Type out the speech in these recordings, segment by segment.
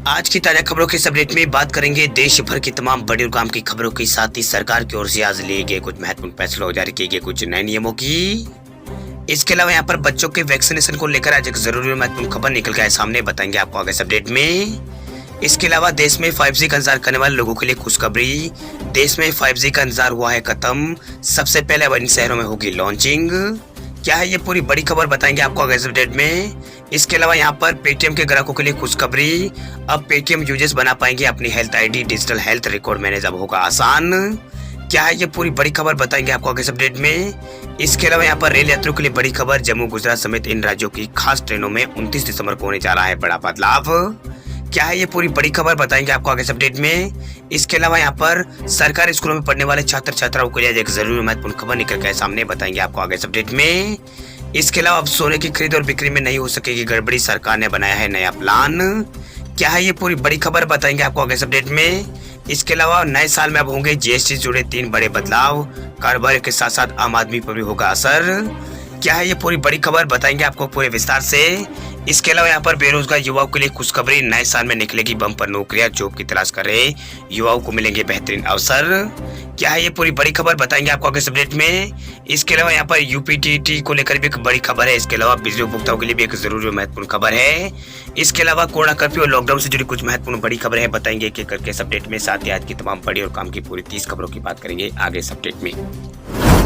आज की ताजा खबरों के इस अपडेट में बात करेंगे देश भर की तमाम बड़ी और काम की खबरों के साथ ही सरकार की ओर से आज लिए गए कुछ महत्वपूर्ण फैसलों और जारी किए गए कुछ नए नियमों की। इसके अलावा यहाँ पर बच्चों के वैक्सीनेशन को लेकर आज एक जरूरी और महत्वपूर्ण खबर निकल के आए सामने, बताएंगे आपको आगे इस अपडेट में। इसके अलावा देश में 5G का इंतजार करने वाले लोगों के लिए खुशखबरी, देश में 5G का इंतजार हुआ है खत्म, सबसे पहले अब इन शहरों में होगी लॉन्चिंग। क्या है ये पूरी बड़ी खबर, बताएंगे आपको आगे इस अपडेट में। इसके अलावा यहाँ पर पेटीएम के ग्राहकों के लिए खुशखबरी, अब पेटीएम यूजर्स बना पाएंगे अपनी health ID, digital health record manage अब होगा आसान। क्या है ये पूरी बड़ी खबर, बताएंगे आपको आगे इस अपडेट में। इसके अलावा यहाँ पर रेल यात्रियों के लिए बड़ी खबर, जम्मू गुजरात समेत इन राज्यों की खास ट्रेनों में 29 दिसंबर को होने जा रहा है बड़ा बदलाव। क्या है ये पूरी बड़ी खबर, बताएंगे आपको आगे इस अपडेट में। इसके अलावा यहाँ पर सरकारी स्कूलों में पढ़ने वाले छात्र छात्राओं के लिए एक जरूरी महत्वपूर्ण खबर निकल के सामने, बताएंगे आपको आगे इस अपडेट में। इसके अलावा अब सोने की खरीद और बिक्री में नहीं हो सकेगी गड़बड़ी, सरकार ने बनाया है नया प्लान। क्या है ये पूरी बड़ी खबर, बताएंगे आपको आगे इस अपडेट में। इसके अलावा नए साल में अब होंगे जीएसटी से जुड़े 3 बड़े बदलाव, कारोबार के साथ साथ आम आदमी पर भी होगा असर। क्या है ये पूरी बड़ी खबर, बताएंगे आपको पूरे विस्तार से। इसके अलावा यहाँ पर बेरोजगार युवाओं के लिए खुशखबरी, नए साल में निकलेगी बम्पर नौकरियां, जॉब की तलाश कर रहे युवाओं को मिलेंगे बेहतरीन अवसर। क्या है ये पूरी बड़ी खबर, बताएंगे आपको आगे इस अपडेट में। इसके अलावा यहाँ पर यूपीटीटी को लेकर भी एक बड़ी खबर है। इसके अलावा बिजली उपभोक्ताओं के लिए भी एक जरूरी और महत्वपूर्ण खबर है। इसके अलावा कोरोना कर्फ्यू और लॉकडाउन से जुड़ी कुछ महत्वपूर्ण बड़ी खबर है, बताएंगे एक एक करके इस अपडेट में। साथ ही आज की तमाम बड़ी और काम की पूरी 30 खबरों की बात करेंगे आगे इस अपडेट में।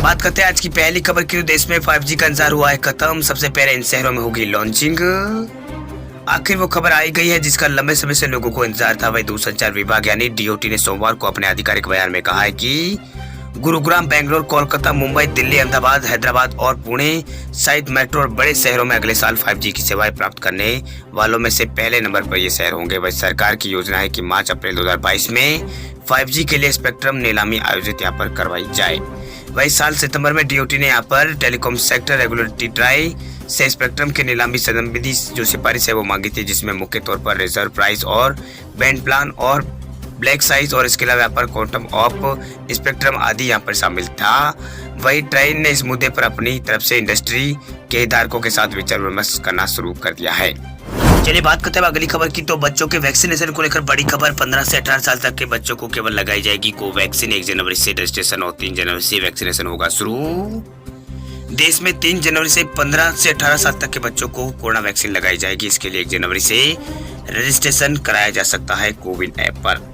बात करते हैं आज की पहली खबर की। देश में 5G का इंतजार हुआ है खत्म, सबसे पहले इन शहरों में होगी लॉन्चिंग। आखिर वो खबर आई गई है जिसका लंबे समय से लोगों को इंतजार था। वही दूरसंचार विभाग यानी डीओटी ने सोमवार को अपने आधिकारिक बयान में कहा है कि गुरुग्राम, बेंगलोर, कोलकाता, मुंबई, दिल्ली, अहमदाबाद, हैदराबाद और पुणे सहित मेट्रो और बड़े शहरों में अगले साल 5G की सेवाएं प्राप्त करने वालों में से पहले नंबर पर ये शहर होंगे। वही सरकार की योजना है कि मार्च अप्रैल 2022 में 5G के लिए स्पेक्ट्रम नीलामी आयोजित यहाँ पर करवाई जाए। वही साल सितंबर में डीओटी ने यहाँ पर टेलीकॉम सेक्टर रेगुलेटरी ट्राई से स्पेक्ट्रम के नीलामी संबंधी जो सिफारिश है वो मांगी थी, जिसमें मुख्य तौर पर रिजर्व प्राइस और बैंड प्लान और ब्लैक साइज और इसके अलावा यहाँ पर क्वांटम ऑफ स्पेक्ट्रम आदि यहाँ पर शामिल था। वही ट्राई ने इस मुद्दे पर अपनी तरफ से इंडस्ट्री के हितधारकों के साथ विचार विमर्श करना शुरू कर दिया है। चलिए बात करते हैं अगली खबर की। तो बच्चों के वैक्सीनेशन को लेकर बड़ी खबर, 15 से 18 साल तक के बच्चों को केवल लगाई जाएगी कोवैक्सीन। 1 जनवरी से रजिस्ट्रेशन और 3 जनवरी से वैक्सीनेशन होगा शुरू। देश में 3 जनवरी से 15 से 18 साल तक के बच्चों को कोरोना वैक्सीन लगाई जाएगी। इसके लिए 1 जनवरी से रजिस्ट्रेशन कराया जा सकता है कोविन ऐप पर।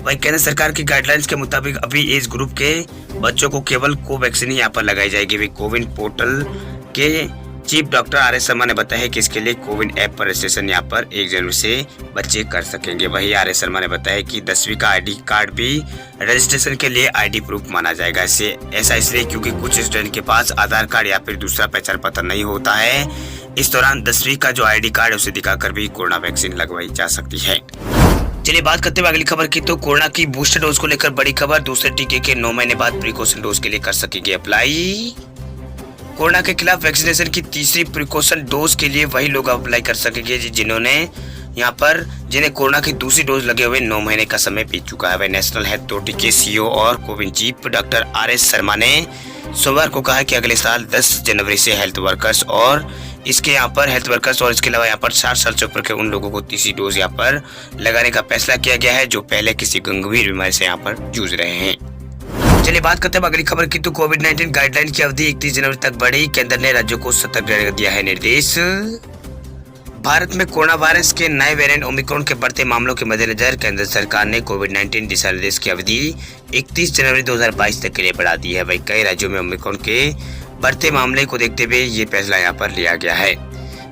वही केंद्र सरकार की गाइडलाइंस के मुताबिक अभी एज ग्रुप के बच्चों को केवल कोवैक्सीन ही यहाँ पर लगाई जाएगी। वे कोविन पोर्टल के चीफ डॉक्टर आर.एस. शर्मा ने बताया है कि इसके लिए कोविन ऐप पर रजिस्ट्रेशन यहाँ पर 1 जनवरी से बच्चे कर सकेंगे। वही आर.एस. शर्मा ने बताया कि 10वीं का आईडी कार्ड भी रजिस्ट्रेशन के लिए आईडी प्रूफ माना जाएगा। ऐसा इसलिए क्योंकि कुछ स्टूडेंट के पास आधार कार्ड या फिर दूसरा पहचान पत्र नहीं होता है। इस दौरान 10वीं का जो आईडी कार्ड है उसे दिखाकर भी कोरोना वैक्सीन लगवाई जा सकती है। चलिए बात करते हैं अगली खबर की। तो कोरोना की बूस्टर डोज को लेकर बड़ी खबर, दूसरे टीके के 9 महीने बाद प्रिकॉशन डोज के लिए कर सकेंगे अप्लाई। कोरोना के खिलाफ वैक्सीनेशन की तीसरी प्रिकॉशन डोज के लिए वही लोग अप्लाई कर सकेंगे जिन्हें कोरोना की दूसरी डोज लगे हुए 9 महीने का समय बीत चुका है। वह नेशनल हेल्थ अथॉरिटी के सीईओ और CoWIN chief doctor R S. Sharma ने सोमवार को कहा कि अगले साल 10 जनवरी से हेल्थ वर्कर्स और इसके अलावा यहाँ पर 60 साल से ऊपर के उन लोगों को तीसरी डोज यहाँ पर लगाने का फैसला किया गया है जो पहले किसी गंभीर बीमारी से यहाँ पर जूझ रहे हैं। चलिए बात करते हैं अगली खबर की। तो कोविड-19 गाइडलाइन की अवधि 31 जनवरी तक बढ़ी, केंद्र ने राज्यों को सतर्क रहने का दिया है निर्देश। भारत में कोरोना वायरस के नए वेरिएंट ओमिक्रॉन के बढ़ते मामलों के मद्देनजर केंद्र सरकार ने कोविड-19 दिशा निर्देश की अवधि 31 जनवरी 2022 तक के लिए बढ़ा दी है। वही कई राज्यों में ओमिक्रॉन के बढ़ते मामले को देखते हुए ये फैसला यहाँ पर लिया गया है।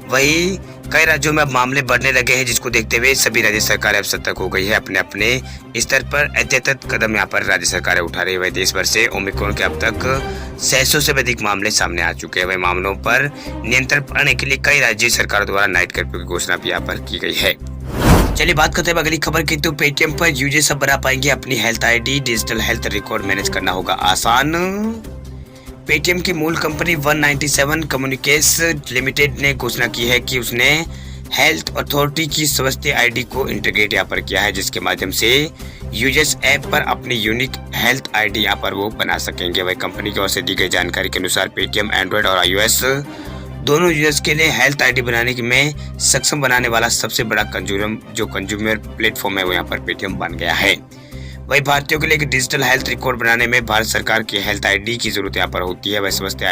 वही कई राज्यों में अब मामले बढ़ने लगे हैं, जिसको देखते हुए सभी राज्य सरकारें अब सतर्क हो गई है। अपने अपने स्तर पर एहतियाती कदम यहाँ पर राज्य सरकारें उठा रही है। वही देश भर से ओमिक्रॉन के अब तक 600 से अधिक मामले सामने आ चुके हैं। वही मामलों पर नियंत्रण पाने के लिए कई राज्य सरकारों द्वारा नाइट कर्फ्यू की घोषणा भी यहाँ पर की गई है। चलिए बात करते हैं अगली खबर की। तो पेटीएम पर यूजर्स सब बना पाएंगे अपनी health ID, digital health record manage करना होगा आसान। पेटीएम की मूल कंपनी 197 कम्युनिकेशन लिमिटेड ने घोषणा की है कि उसने हेल्थ अथॉरिटी की स्वास्थ्य आईडी को इंटीग्रेट यहाँ पर किया है, जिसके माध्यम से यूजर्स ऐप पर अपनी यूनिक हेल्थ आईडी यहाँ पर वो बना सकेंगे। वही कंपनी की ओर से दी गई जानकारी के अनुसार पेटीएम एंड्रॉइड और iOS दोनों यूजर्स के लिए हेल्थ आईडी बनाने में सक्षम बनाने वाला सबसे बड़ा कंज्यूमर प्लेटफॉर्म है वो यहाँ पर पेटीएम बन गया है। वही भारतीयों के लिए एक डिजिटल हेल्थ रिकॉर्ड बनाने में भारत सरकार की हेल्थ आईडी की जरूरत यहाँ पर होती है। वह स्वास्थ्य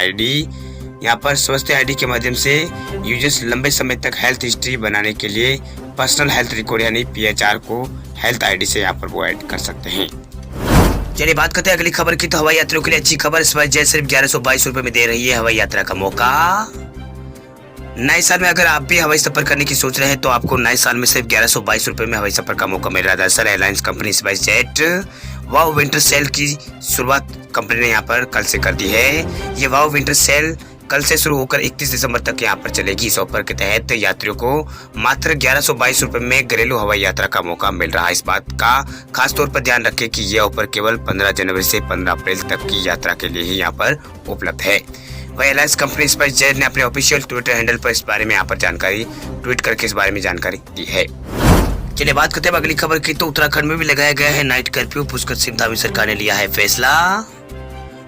आईडी के माध्यम से यूजर्स लंबे समय तक हेल्थ हिस्ट्री बनाने के लिए पर्सनल हेल्थ रिकॉर्ड यानी PHR को हेल्थ आईडी से यहाँ पर वो ऐड कर सकते हैं। चलिए बात करते हैं अगली खबर की। तो हवाई यात्रियों के लिए अच्छी खबर, स्पाइसजेट सिर्फ 1122 रुपए में दे रही है हवाई यात्रा का मौका। नए साल में अगर आप भी हवाई सफर करने की सोच रहे हैं तो आपको नए साल में सिर्फ 1122 रुपए में हवाई सफर का मौका मिल रहा है। दरअसल airlines company SpiceJet wow winter sale की शुरुआत कंपनी ने यहाँ पर कल से कर दी है। ये वाओ विंटर सेल कल से शुरू होकर 31 दिसंबर तक यहाँ पर चलेगी। इस ऑफर के तहत यात्रियों को मात्र 1122 रुपए में घरेलू हवाई यात्रा का मौका मिल रहा है। इस बात का खास तौर पर ध्यान रखें कि यह ऑफर केवल 15 जनवरी से 15 अप्रैल तक की यात्रा के लिए ही यहाँ पर उपलब्ध है। वह एयरलाइंस कंपनी स्पाइसजेट ने अपने ऑफिशियल ट्विटर हैंडल पर इस बारे में यहाँ पर जानकारी ट्वीट करके इस बारे में जानकारी दी है। चलिए बात करते हैं अगली खबर की। तो उत्तराखंड में भी लगाया गया है नाइट कर्फ्यू। पुष्कर सिंह धामी सरकार ने लिया है फैसला।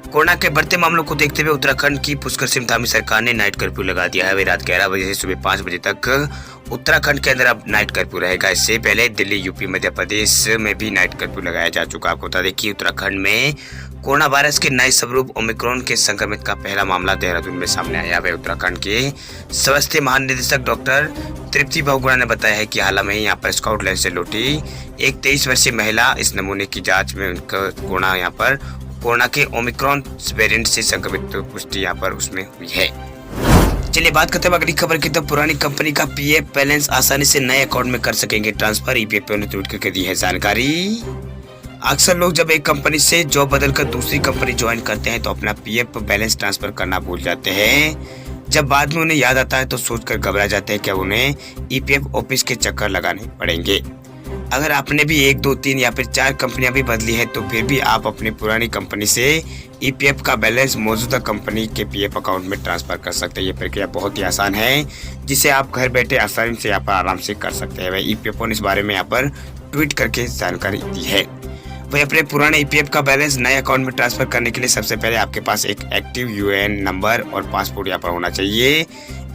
कोरोना के बढ़ते मामलों को देखते हुए उत्तराखंड की पुष्कर सिंह धामी सरकार ने नाइट कर्फ्यू लगा दिया है। वे रात 11 बजे से सुबह 5 बजे तक उत्तराखंड के अंदर अब नाइट कर्फ्यू रहेगा। इससे पहले दिल्ली, यूपी, मध्य प्रदेश में भी नाइट कर्फ्यू लगाया जा चुका। आपको बता दें कि उत्तराखंड में कोरोना वायरस के नए स्वरूप ओमिक्रॉन के संक्रमित का पहला मामला देहरादून में सामने आया है। उत्तराखंड के स्वास्थ्य महानिदेशक डॉक्टर तृप्ति बहुगुणा ने बताया है कि हाल में ही यहाँ पर स्कॉटलैंड से लौटी एक 23 वर्षीय महिला इस नमूने की जांच में उनका कोरोना के ओमिक्रॉन वेरिएंट से संक्रमित पुष्टि यहाँ पर उसमें हुई है। चलिए बात करते हैं अगली खबर की। तो पुरानी कंपनी का PF बैलेंस आसानी से नए अकाउंट में कर सकेंगे ट्रांसफर। EPFO ने ट्वीट करके दी है जानकारी। अक्सर लोग जब एक कंपनी से जॉब बदलकर दूसरी कंपनी ज्वाइन करते हैं तो अपना PF बैलेंस ट्रांसफर करना भूल जाते हैं। जब बाद में उन्हें याद आता है तो सोचकर घबरा जाते हैं कि उन्हें EPF ऑफिस के चक्कर लगाने पड़ेंगे। अगर आपने भी 1, 2, 3 या फिर 4 कंपनियां भी बदली है तो फिर भी आप अपनी पुरानी कंपनी से EPF का बैलेंस मौजूदा कंपनी के PF अकाउंट में ट्रांसफर कर सकते हैं। ये प्रक्रिया बहुत ही आसान है जिसे आप घर बैठे आसानी से यहाँ पर आराम से कर सकते हैं। वह EPFO ने इस बारे में यहाँ पर ट्वीट करके जानकारी दी है। वही अपने पुराने EPF का बैलेंस नए अकाउंट में ट्रांसफर करने के लिए सबसे पहले आपके पास एक एक्टिव UAN नंबर और पासपोर्ट यहाँ पर होना चाहिए।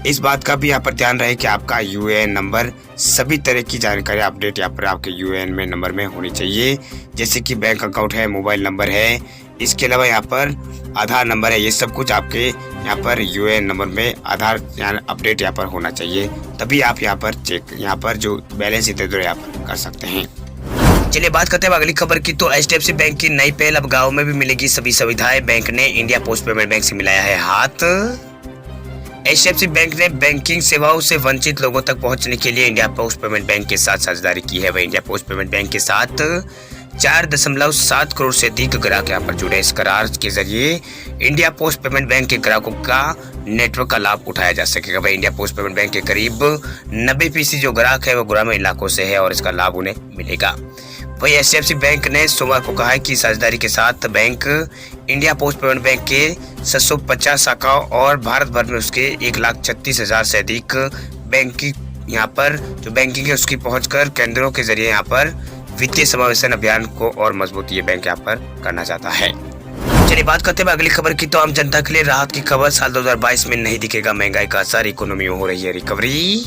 इस बात का भी यहाँ पर ध्यान रहे कि आपका UAN नंबर सभी तरह की जानकारी अपडेट यहाँ पर आपके UAN में नंबर में होनी चाहिए, जैसे कि बैंक अकाउंट है, मोबाइल नंबर है, इसके अलावा यहाँ पर आधार नंबर है। ये सब कुछ आपके यहाँ पर UAN नंबर में आधार अपडेट यहाँ पर होना चाहिए, तभी आप यहाँ पर जो बैलेंस इधर यहाँ पर कर सकते हैं। चलिए बात करते हैं अगली खबर की। तो HDFC बैंक की नई पहल, अब गाँव में भी मिलेगी सभी सुविधाएं। बैंक ने इंडिया पोस्ट पेमेंट बैंक से मिलाया है हाथ। HDFC बैंक ने बैंकिंग सेवाओं से वंचित लोगों तक पहुंचने के लिए इंडिया पोस्ट पेमेंट बैंक के साथ साझेदारी की है। वह इंडिया पोस्ट पेमेंट बैंक के साथ 4.7 करोड़ से अधिक ग्राहक यहाँ पर जुड़े। इस करार के जरिए इंडिया पोस्ट पेमेंट बैंक के ग्राहकों का नेटवर्क का लाभ उठाया जा सकेगा। वह इंडिया पोस्ट पेमेंट बैंक के करीब 90% जो ग्राहक है वो ग्रामीण इलाकों से है और इसका लाभ उन्हें मिलेगा। वही HDFC बैंक ने सोमवार को कहा है कि साझेदारी के साथ bank India post payment bank के 750 शाखाओं और भारत भर में उसके 1,36,000 से अधिक बैंकिंग यहाँ पर जो बैंकिंग है उसकी पहुंचकर केंद्रों के जरिए यहाँ पर वित्तीय समावेशन अभियान को और मजबूत ये बैंक यहाँ पर करना चाहता है। चलिए बात करते हैं अगली खबर की। तो आम जनता के लिए राहत की खबर, साल 2022 में नहीं दिखेगा महंगाई का असर, इकोनॉमी में हो रही है रिकवरी।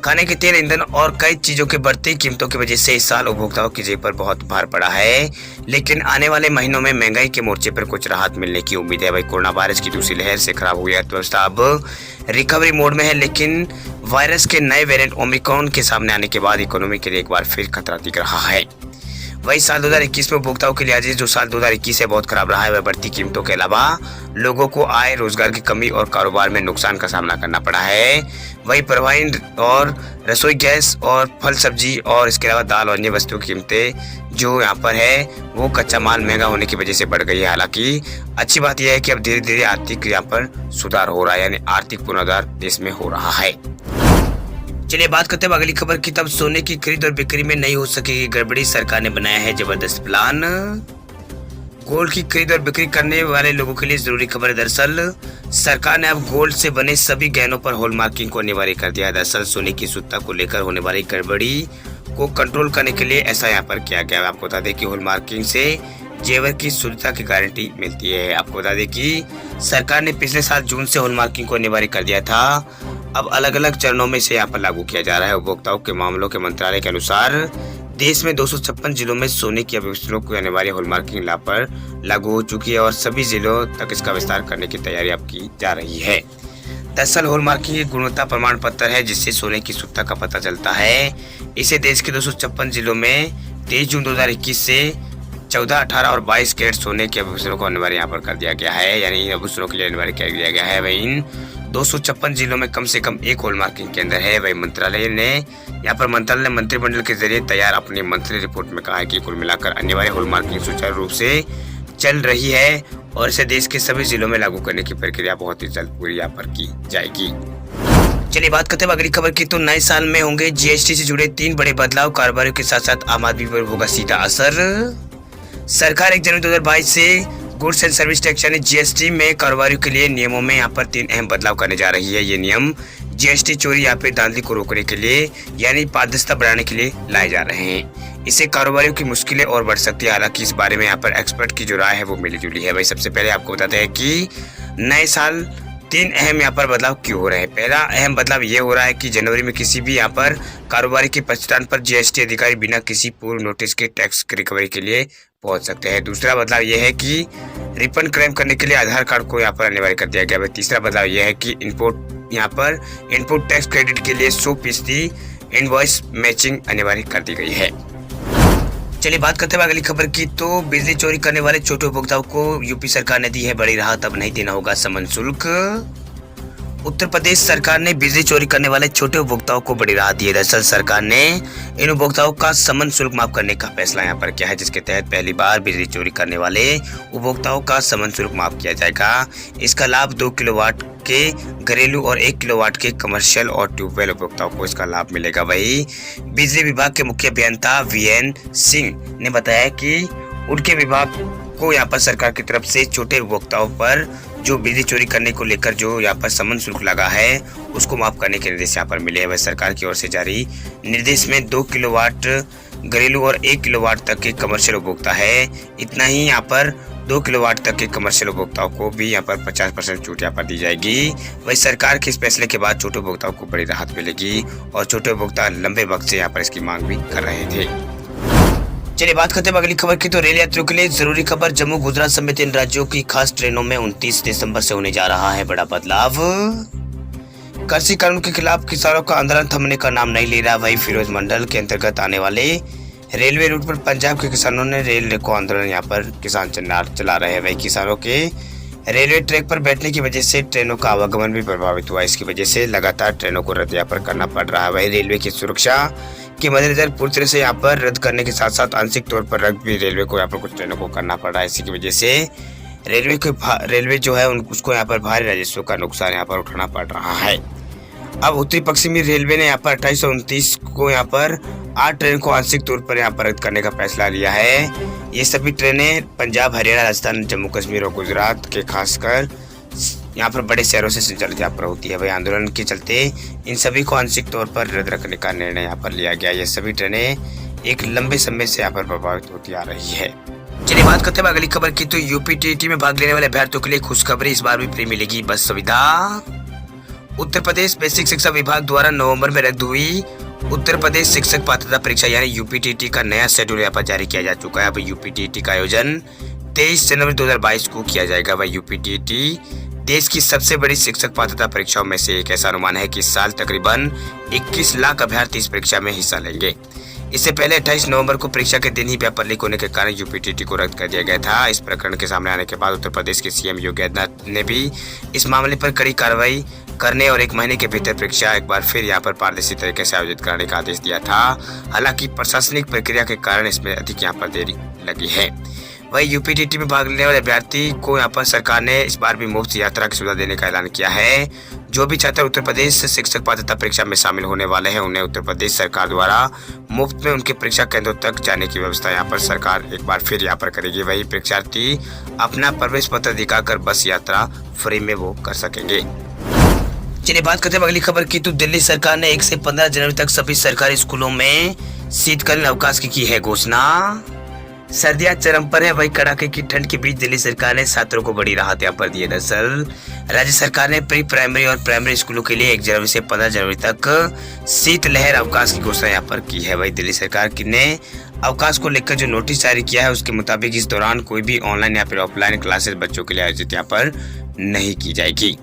खाने के तेल, ईंधन और कई चीजों की बढ़ती कीमतों की वजह से इस साल उपभोक्ताओं की जेब पर बहुत भार पड़ा है, लेकिन आने वाले महीनों में महंगाई के मोर्चे पर कुछ राहत मिलने की उम्मीद है। वही कोरोना वायरस की दूसरी लहर से खराब हुई अर्थव्यवस्था अब रिकवरी मोड में है, लेकिन वायरस के नए वेरिएंट ओमिक्रॉन के सामने आने के बाद इकोनॉमी के लिए एक बार फिर खतरा दिख रहा है। वही साल 2021 में उपभोक्ताओं के लिए जो साल 2021 से बहुत खराब रहा है, वह बढ़ती कीमतों के अलावा लोगों को आय, रोजगार की कमी और कारोबार में नुकसान का सामना करना पड़ा है। वही परिवहन और रसोई गैस और फल सब्जी और इसके अलावा दाल और अन्य वस्तुओं की कीमतें जो यहाँ पर है वो कच्चा माल महंगा होने की वजह से बढ़ गई है। हालांकि अच्छी बात यह है कि अब धीरे धीरे आर्थिक यहाँ पर सुधार हो रहा है, यानी आर्थिक पुनरुद्धार देश में हो रहा है। चलिए बात करते हैं अगली खबर की। तब सोने की खरीद और बिक्री में नहीं हो सकेगी गड़बड़ी, सरकार ने बनाया है जबरदस्त प्लान। गोल्ड की खरीद और बिक्री करने वाले लोगों के लिए जरूरी खबर है। दरअसल सरकार ने अब गोल्ड से बने सभी गहनों पर हॉलमार्किंग को अनिवार्य कर दिया है। दरअसल सोने की शुद्धता को लेकर होने वाली गड़बड़ी को कंट्रोल करने के लिए ऐसा यहाँ पर किया गया है। आपको बता दें कि हॉलमार्किंग से जेवर की शुद्धता की गारंटी मिलती है। आपको बता दें कि सरकार ने पिछले साल जून से हॉलमार्किंग को अनिवार्य कर दिया था। अब अलग अलग चरणों में इसे यहाँ पर लागू किया जा रहा है। उपभोक्ताओं के मामलों के मंत्रालय के अनुसार देश में 256 जिलों में सोने की आभूषणों की अनिवार्य हॉलमार्किंग पर लागू हो चुकी है और सभी जिलों तक इसका विस्तार करने की तैयारी अब की जा रही है। दरअसल हॉलमार्किंग एक गुणवत्ता प्रमाण पत्र है जिससे सोने की शुद्धता का पता चलता है। इसे देश के 256 जिलों में 23 जून 2021 से 14, 18 और 22 कैरेट सोने के आभूषणों को अनिवार्य यहाँ पर कर दिया गया है, यानी इन आभूषणों के लिए अनिवार्य कर दिया गया है। वहीं इन 256 जिलों में कम से कम एक हॉलमार्किंग केंद्र है। वही मंत्रालय ने मंत्रिमंडल के जरिए तैयार अपनी मंथली रिपोर्ट में कहा है कि कुल मिलाकर अनिवार्य हॉलमार्किंग सुचारू रूप से चल रही है और इसे देश के सभी जिलों में लागू करने की प्रक्रिया बहुत ही जल्द पूरी यहाँ पर की जाएगी। चलिए बात करते हैं अगली खबर की। तो नए साल में होंगे जीएसटी से जुड़े 3 बड़े बदलाव, कारोबारियों के साथ साथ आम आदमी पर होगा सीधा असर। सरकार 1 जनवरी 2022 से गुड्स एंड सर्विस टैक्स यानी जीएसटी में कारोबारियों के लिए नियमों में यहाँ पर 3 अहम बदलाव करने जा रही है। ये नियम जीएसटी चोरी या फिर धांधली को रोकने के लिए यानी पारदर्शिता बढ़ाने के लिए लाए जा रहे हैं। इससे कारोबारियों की मुश्किलें और बढ़ सकती है। हालांकि इस बारे में यहाँ पर एक्सपर्ट की जो राय है वो मिली जुली है। भाई सबसे पहले आपको बताते हैं कि नए साल 3 अहम यहाँ पर बदलाव क्यों हो रहे हैं। पहला अहम बदलाव ये हो रहा है कि जनवरी में किसी भी यहाँ पर कारोबारी के प्रतिष्ठान पर जीएसटी अधिकारी बिना किसी पूर्व नोटिस के टैक्स रिकवरी के लिए पहुंच सकते हैं। दूसरा बदलाव यह है कि रिफंड क्लेम करने के लिए आधार कार्ड को यहाँ पर अनिवार्य कर दिया गया है। तीसरा बदलाव यह है कि इनपुट टैक्स क्रेडिट के लिए 100% इनवॉइस मैचिंग अनिवार्य कर दी गई है। चलिए बात करते हैं अगली खबर की। तो बिजली चोरी करने वाले छोटे उपभोक्ताओं को यूपी सरकार ने दी है बड़ी राहत, अब नहीं देना होगा समन शुल्क। उत्तर प्रदेश सरकार ने बिजली चोरी करने वाले छोटे उपभोक्ताओं को बड़ी राहत दी है। दरअसल सरकार ने इन उपभोक्ताओं का समन शुल्क माफ करने का फैसला यहाँ पर किया है, जिसके तहत पहली बार बिजली चोरी करने वाले उपभोक्ताओं का समन शुल्क माफ किया जाएगा। इसका लाभ 2 किलोवाट के घरेलू और 1 किलोवाट के कमर्शियल और ट्यूबवेल उपभोक्ताओं को इसका लाभ मिलेगा। वही बिजली विभाग के मुख्य अभियंता VN सिंह ने बताया कि उनके विभाग को यहाँ पर सरकार की तरफ से छोटे उपभोक्ताओं पर जो बिजली चोरी करने को लेकर जो यहाँ पर समन शुल्क लगा है उसको माफ करने के निर्देश यहाँ पर मिले हैं। वह सरकार की ओर से जारी निर्देश में 2 किलोवाट घरेलू और 1 किलोवाट तक के कमर्शियल उपभोक्ता है। इतना ही यहाँ पर 2 किलोवाट तक के कमर्शियल उपभोक्ताओं को भी यहाँ पर 50% छूट यहाँ पर दी जाएगी। वही सरकार के इस फैसले के बाद छोटे उपभोक्ताओं को बड़ी राहत मिलेगी और छोटे उपभोक्ता लंबे वक्त से यहाँ पर इसकी मांग भी कर रहे थे। चलिए बात करते हैं अगली खबर की। तो रेल यात्रियों के लिए जरूरी खबर, जम्मू गुजरात समेत इन राज्यों की खास ट्रेनों में 29 दिसंबर से होने जा रहा है बड़ा बदलाव। कृषि कानून के खिलाफ किसानों का आंदोलन थमने का नाम नहीं ले रहा। वही फिरोज मंडल के अंतर्गत आने वाले रेलवे रूट पर पंजाब के किसानों ने रेल रोको आंदोलन यहाँ पर किसान चला रहे हैं। वही किसानों के रेलवे ट्रैक पर बैठने की वजह से ट्रेनों का आवागमन भी प्रभावित हुआ। इसकी वजह से लगातार ट्रेनों को रद्द यहाँ पर करना पड़ रहा है। वही रेलवे की सुरक्षा के मद्देनजर पूरी तरह से यहाँ पर रद्द करने के साथ साथ आंशिक तौर पर रद्द भी रेलवे को यहाँ पर कुछ ट्रेनों को करना पड़ रहा है। इसी की वजह से रेलवे जो है उसको यहाँ पर भारी राजस्व का नुकसान यहाँ पर उठाना पड़ रहा है। अब उत्तरी पश्चिमी रेलवे ने यहाँ पर 28 और 29 को यहाँ पर 8 ट्रेन को आंशिक तौर पर यहाँ पर रद्द करने का फैसला लिया है। ये सभी ट्रेनें पंजाब, हरियाणा, राजस्थान, जम्मू कश्मीर और गुजरात के खासकर यहाँ पर बड़े शहरों से संचालित यहाँ पर होती है। वही आंदोलन के चलते इन सभी को आंशिक तौर पर रद्द रखने का निर्णय यहाँ पर लिया गया। ये सभी ट्रेनें एक लंबे समय से यहाँ पर प्रभावित होती आ रही है। चलिए बात करते हैं अगली खबर की। तो यूपीटीटी में भाग लेने वाले अभ्यर्थियों के लिए खुशखबरी, इस बार भी फ्री मिलेगी बस सुविधा। उत्तर प्रदेश बेसिक शिक्षा विभाग द्वारा नवंबर में रद्द हुई उत्तर प्रदेश शिक्षक पात्रता परीक्षा यानी यूपीटीटी का नया शेड्यूल यहाँ पर जारी किया जा चुका है। अब यूपीटीटी का आयोजन 23 जनवरी 2022 को किया जाएगा। वह यूपीटीटी देश की सबसे बड़ी शिक्षक पात्रता परीक्षाओं में से एक। ऐसा अनुमान है कि इस साल तकरीबन 21 लाख अभ्यर्थी इस परीक्षा में हिस्सा लेंगे। इससे पहले 28 नवंबर को परीक्षा के दिन ही पेपर लीक होने के कारण यूपीटीटी को रद्द कर दिया गया था। इस प्रकरण के सामने आने के बाद उत्तर प्रदेश के सीएम योगी आदित्यनाथ ने भी इस मामले पर कड़ी कार्रवाई करने और 1 महीने के भीतर परीक्षा एक बार फिर यहाँ पर पारदर्शी तरीके से आयोजित कराने का आदेश दिया था। हालांकि प्रशासनिक प्रक्रिया के कारण इसमें अधिक यहाँ पर देरी लगी है। वही यूपीटीटी में भाग लेने वाले अभ्यर्थी को यहाँ पर सरकार ने इस बार भी मुफ्त यात्रा की सुविधा देने का ऐलान किया है। जो भी छात्र उत्तर प्रदेश शिक्षक पात्रता परीक्षा में शामिल होने वाले हैं उन्हें उत्तर प्रदेश सरकार द्वारा मुफ्त में उनके परीक्षा केंद्रों तक जाने की व्यवस्था यहाँ पर सरकार एक बार फिर यहाँ पर करेगी। वही परीक्षार्थी अपना प्रवेश पत्र दिखाकर बस यात्रा फ्री में वो कर सकेंगे। चलिए बात करते हैं अगली खबर की। तो दिल्ली सरकार ने 1 से 15 जनवरी तक सभी सरकारी स्कूलों में शीतकालीन अवकाश की है घोषणा। सर्दियां चरम पर है, वही कड़ाके की ठंड के बीच दिल्ली सरकार ने छात्रों को बड़ी राहत यहाँ पर दी है। दरअसल राज्य सरकार ने प्री प्राइमरी और प्राइमरी स्कूलों के लिए 1 जनवरी से 15 जनवरी तक शीतलहर अवकाश की घोषणा यहाँ पर की है। वही दिल्ली सरकार ने अवकाश को लेकर जो नोटिस जारी किया है उसके मुताबिक इस दौरान कोई भी ऑनलाइन या फिर ऑफलाइन क्लासेस बच्चों के लिए आयोजित यहाँ पर नहीं की जाएगी।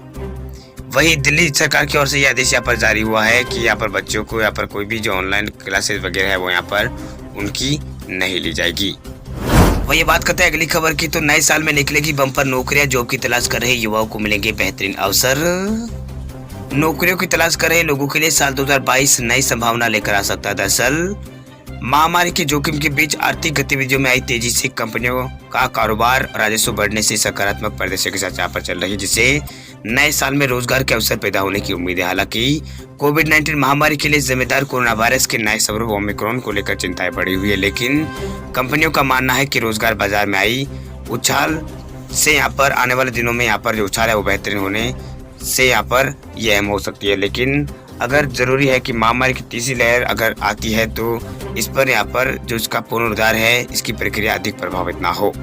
वही दिल्ली सरकार की ओर से यह आदेश यहाँ पर जारी हुआ है कि यहाँ पर बच्चों को यहाँ पर कोई भी जो ऑनलाइन क्लासेस वगैरह है वो यहाँ पर उनकी नहीं ली जाएगी। वही बात करते हैं अगली खबर की, तो नए साल में निकलेगी बम्पर नौकरियां, जॉब की तलाश कर रहे युवाओं को मिलेंगे बेहतरीन अवसर। नौकरियों की तलाश कर रहे लोगों के लिए साल 2022 नई संभावना लेकर आ सकता है। दरअसल महामारी के जोखिम के बीच आर्थिक गतिविधियों में आई तेजी से कंपनियों का कारोबार राजस्व बढ़ने से सकारात्मक परिदृश्य के साथ यहाँ पर चल रही है, जिससे नए साल में रोजगार के अवसर पैदा होने की उम्मीद है। हालांकि कोविड-19 महामारी के लिए जिम्मेदार कोरोना वायरस के नए स्वरूप ओमिक्रॉन को लेकर चिंताएं बढ़ी हुई है, लेकिन कंपनियों का मानना है कि रोजगार बाजार में आई उछाल से यहाँ पर आने वाले दिनों में यहाँ पर जो उछाल है वो बेहतरीन होने से यहाँ पर यह अहम हो सकती है। लेकिन अगर जरूरी है कि महामारी की तीसरी लहर अगर आती है तो इस पर यहाँ पर जो इसका पुनरुद्धार है इसकी प्रक्रिया अधिक प्रभावित ना हो।